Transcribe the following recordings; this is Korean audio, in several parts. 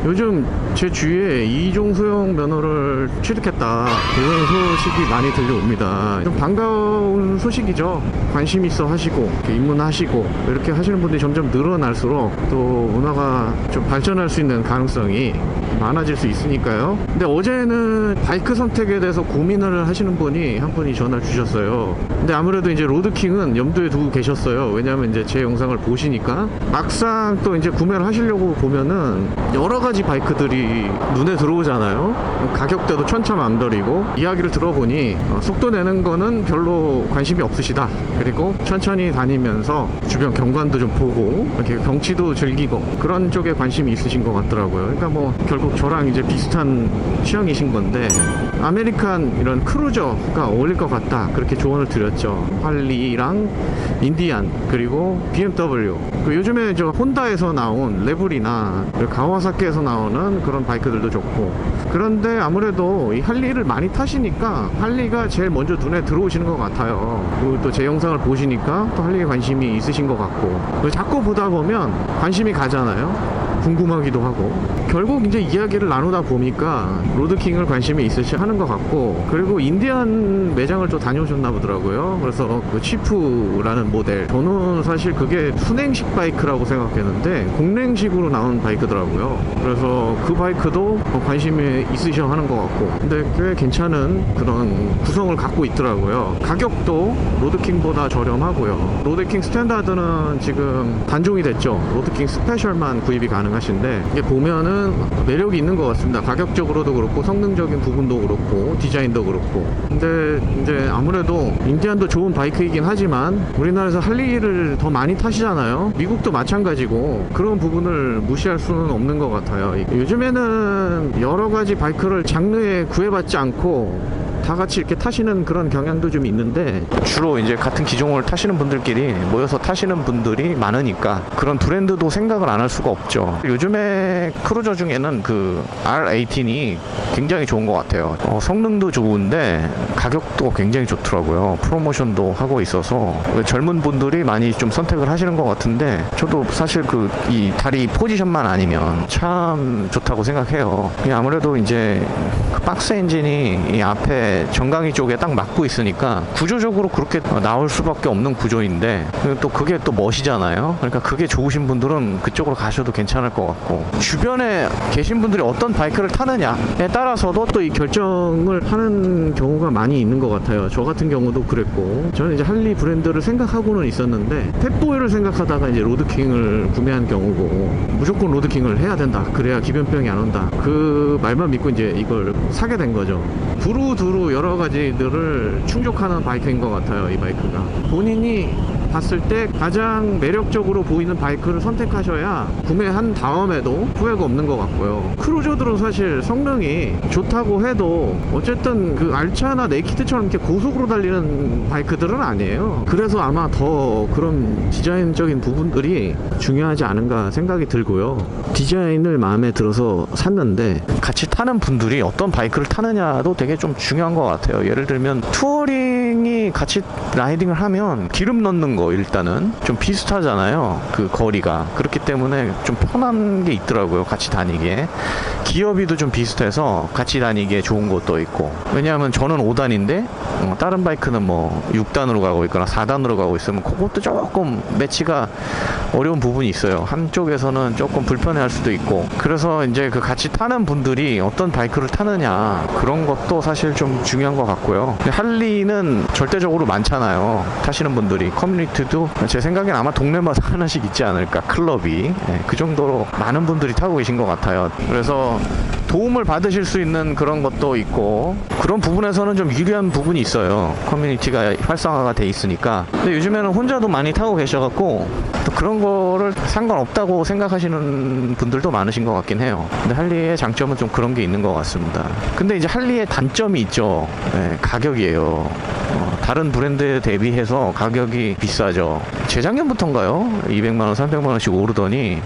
요즘 제 주위에 이종 소형 면허를 취득했다 이런 소식이 많이 들려옵니다. 좀 반가운 소식이죠. 관심 있어 하시고 입문하시고 이렇게 하시는 분들이 점점 늘어날수록 또 문화가 좀 발전할 수 있는 가능성이 많아질 수 있으니까요. 근데 어제는 바이크 선택에 대해서 고민을 하시는 분이 한 분이 전화를 주셨어요. 근데 아무래도 이제 로드킹은 염두에 두고 계셨어요. 왜냐하면 이제 제 영상을 보시니까 막상 또 이제 구매를 하시려고 보면은 여러 가지 바이크들이 눈에 들어오잖아요. 가격대도 천차만별이고 이야기를 들어보니 속도 내는 거는 별로 관심이 없으시다. 그리고 천천히 다니면서 주변 경관도 좀 보고 이렇게 경치도 즐기고 그런 쪽에 관심이 있으신 것 같더라고요. 그러니까 뭐 결국 저랑 이제 비슷한 취향이신 건데 아메리칸 이런 크루저가 어울릴 것 같다 그렇게 조언을 드렸죠. 할리랑 인디안 그리고 BMW 요즘에 저 혼다에서 나온 레블이나 가와사키에서 나오는 그런 바이크들도 좋고 그런데 아무래도 이 할리를 많이 타시니까 할리가 제일 먼저 눈에 들어오시는 것 같아요. 그리고 또 제 영상을 보시니까 또 할리에 관심이 있으신 것 같고 자꾸 보다 보면 관심이 가잖아요. 궁금하기도 하고 결국 이제 이야기를 나누다 보니까 로드킹을 관심이 있으시 하는 것 같고 그리고 인디안 매장을 또 다녀오셨나 보더라고요. 그래서 그 치프라는 모델 저는 사실 그게 순행식 바이크라고 생각했는데 공랭식으로 나온 바이크더라고요. 그래서 그 바이크도 관심이 있으셔 하는 것 같고 근데 꽤 괜찮은 그런 구성을 갖고 있더라고요. 가격도 로드킹보다 저렴하고요. 로드킹 스탠다드는 지금 단종이 됐죠. 로드킹 스페셜만 구입이 가능하신데 이게 보면은 매력이 있는 것 같습니다. 가격적으로도 그렇고 성능적인 부분도 그렇고 디자인도 그렇고 근데 이제 아무래도 인디안도 좋은 바이크이긴 하지만 우리나라에서 할리를 더 많이 타시잖아요. 미국도 마찬가지고 그런 부분을 무시할 수는 없는 것 같아요. 요즘에는 여러 가지 바이크를 장르에 구애받지 않고 다 같이 이렇게 타시는 그런 경향도 좀 있는데 주로 이제 같은 기종을 타시는 분들끼리 모여서 타시는 분들이 많으니까 그런 브랜드도 생각을 안 할 수가 없죠. 요즘에 크루저 중에는 그 R18이 굉장히 좋은 것 같아요. 성능도 좋은데 가격도 굉장히 좋더라고요. 프로모션도 하고 있어서 젊은 분들이 많이 좀 선택을 하시는 것 같은데 저도 사실 그 이 다리 포지션만 아니면 참 좋다고 생각해요. 아무래도 이제 그 박스 엔진이 이 앞에 정강이 쪽에 딱 막고 있으니까 구조적으로 그렇게 나올 수밖에 없는 구조인데 또 그게 또 멋이잖아요. 그러니까 그게 좋으신 분들은 그쪽으로 가셔도 괜찮을 것 같고 주변에 계신 분들이 어떤 바이크를 타느냐에 따라서도 또 이 결정을 하는 경우가 많이 있는 것 같아요. 저 같은 경우도 그랬고 저는 이제 할리 브랜드를 생각하고는 있었는데 펫보이를 생각하다가 이제 로드킹을 구매한 경우고 무조건 로드킹을 해야 된다. 그래야 기변병이 안 온다. 그 말만 믿고 이제 이걸 사게 된 거죠. 두루두루 여러 가지들을 충족하는 바이크인 것 같아요. 이 바이크가 본인이 봤을 때 가장 매력적으로 보이는 바이크를 선택하셔야 구매한 다음에도 후회가 없는 것 같고요. 크루저들은 사실 성능이 좋다고 해도 어쨌든 그 알차나 네이키드처럼 이렇게 고속으로 달리는 바이크들은 아니에요. 그래서 아마 더 그런 디자인적인 부분들이 중요하지 않은가 생각이 들고요. 디자인을 마음에 들어서 샀는데 같이 타는 분들이 어떤 바이크를 타느냐도 되게 좀 중요한 것 같아요. 예를 들면 투어링이 같이 라이딩을 하면 기름 넣는 거 일단은 좀 비슷하잖아요. 그 거리가 그렇기 때문에 좀 편한 게 있더라고요. 같이 다니기에 기어비도 좀 비슷해서 같이 다니기에 좋은 것도 있고 왜냐하면 저는 5단인데 다른 바이크는 뭐 6단으로 가고 있거나 4단으로 가고 있으면 그것도 조금 매치가 어려운 부분이 있어요. 한쪽에서는 조금 불편해할 수도 있고 그래서 이제 그 같이 타는 분들이 어떤 바이크를 타느냐 그런 것도 사실 좀 중요한 것 같고요. 할리는 절대적으로 많잖아요. 타시는 분들이 커뮤니티도 제 생각엔 아마 동네마다 하나씩 있지 않을까 클럽이 그 정도로 많은 분들이 타고 계신 것 같아요. 그래서 도움을 받으실 수 있는 그런 것도 있고 그런 부분에서는 좀 유리한 부분이 있어요. 커뮤니티가 활성화가 돼 있으니까. 근데 요즘에는 혼자도 많이 타고 계셔갖고 또 그런 거를 상관없다고 생각하시는 분들도 많으신 것 같긴 해요. 근데 할리의 장점은 좀 그런 게 있는 것 같습니다. 근데 이제 할리의 단점이 있죠. 가격이에요. 다른 브랜드에 대비해서 가격이 비싸죠. 재작년부터인가요? 200만원, 300만원씩 오르더니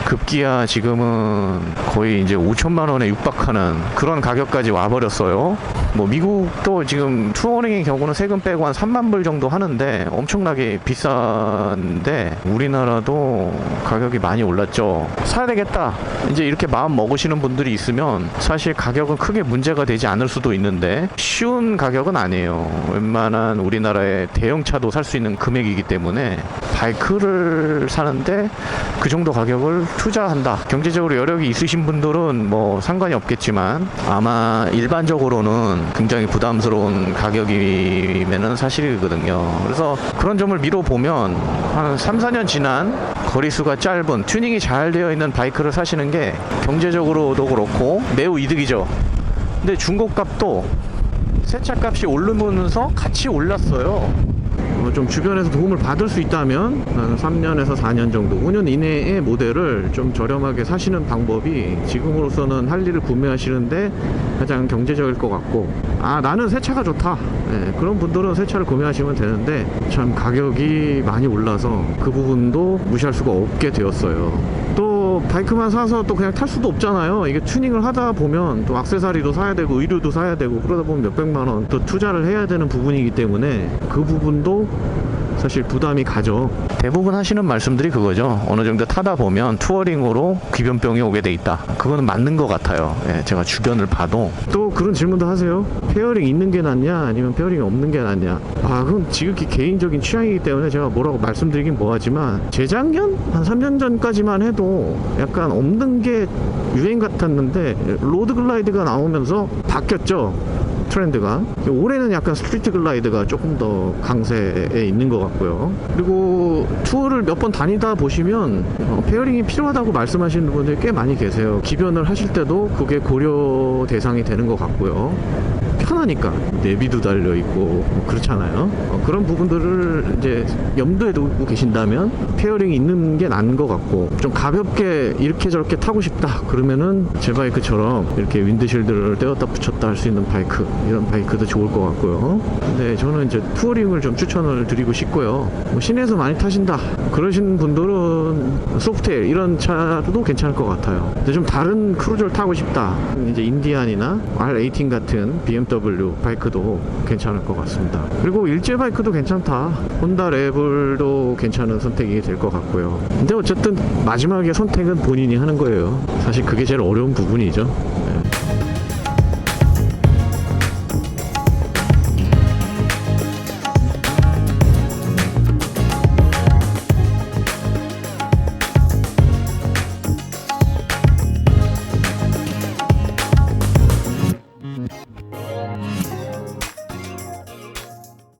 급기야 지금은 거의 이제 5천만원에 육박하는 그런 가격까지 와버렸어요. 뭐 미국도 지금 투어링의 경우는 세금 빼고 한 3만 불 정도 하는데 엄청나게 비싼데 우리나라도 가격이 많이 올랐죠. 사야 되겠다 이제 이렇게 마음 먹으시는 분들이 있으면 사실 가격은 크게 문제가 되지 않을 수도 있는데 쉬운 가격은 아니에요. 웬만한 우리나라의 대형차도 살 수 있는 금액이기 때문에 바이크를 사는데 그 정도 가격을 투자한다. 경제적으로 여력이 있으신 분들은 뭐 상관이 없겠지만 아마 일반적으로는 굉장히 부담스러운 가격이면은 사실이거든요. 그래서 그런 점을 미뤄보면 한 3, 4년 지난 거리수가 짧은 튜닝이 잘 되어 있는 바이크를 사시는 게 경제적으로도 그렇고 매우 이득이죠. 근데 중고값도 세차 값이 오르면서 같이 올랐어요. 좀 주변에서 도움을 받을 수 있다면 한 3년에서 4년 정도 5년 이내의 모델을 좀 저렴하게 사시는 방법이 지금으로서는 할리를 구매하시는데 가장 경제적일 것 같고, 아 나는 새 차가 좋다, 그런 분들은 새 차를 구매하시면 되는데 참 가격이 많이 올라서 그 부분도 무시할 수가 없게 되었어요. 또 바이크만 사서 또 그냥 탈 수도 없잖아요. 이게 튜닝을 하다 보면 또 액세서리도 사야 되고 의류도 사야 되고 그러다 보면 몇백만 원 또 투자를 해야 되는 부분이기 때문에 그 부분도 사실 부담이 가죠. 대부분 하시는 말씀들이 그거죠. 어느 정도 타다 보면 투어링으로 귀변병이 오게 돼 있다. 그거는 맞는 것 같아요. 제가 주변을 봐도. 또 그런 질문도 하세요. 페어링 있는 게 낫냐 아니면 페어링이 없는 게 낫냐. 아 그건 지극히 개인적인 취향이기 때문에 제가 뭐라고 말씀드리긴 뭐하지만 재작년? 한 3년 전까지만 해도 약간 없는 게 유행 같았는데 로드 글라이드가 나오면서 바뀌었죠. 트렌드가. 올해는 약간 스트리트 글라이드가 조금 더 강세에 있는 것 같고요. 그리고 투어를 몇 번 다니다 보시면 페어링이 필요하다고 말씀하시는 분들이 꽤 많이 계세요. 기변을 하실 때도 그게 고려 대상이 되는 것 같고요. 편하니까 내비도 달려있고 그렇잖아요. 그런 부분들을 이제 염두에 두고 계신다면 페어링이 있는 게 나은 것 같고, 좀 가볍게 이렇게 저렇게 타고 싶다 그러면은 제 바이크처럼 이렇게 윈드실드를 떼었다 붙였다 할 수 있는 바이크, 이런 바이크도 좋을 것 같고요. 근데 저는 이제 투어링을 좀 추천을 드리고 싶고요. 뭐 시내에서 많이 타신다 그러신 분들은 소프트웨어 이런 차도 괜찮을 것 같아요. 근데 좀 다른 크루저를 타고 싶다, 이제 인디안이나 R18 같은 BMW 바이크도 괜찮을 것 같습니다. 그리고 일제 바이크도 괜찮다. 혼다 레블도 괜찮은 선택이 될 것 같고요. 근데 어쨌든 마지막에 선택은 본인이 하는 거예요. 사실 그게 제일 어려운 부분이죠.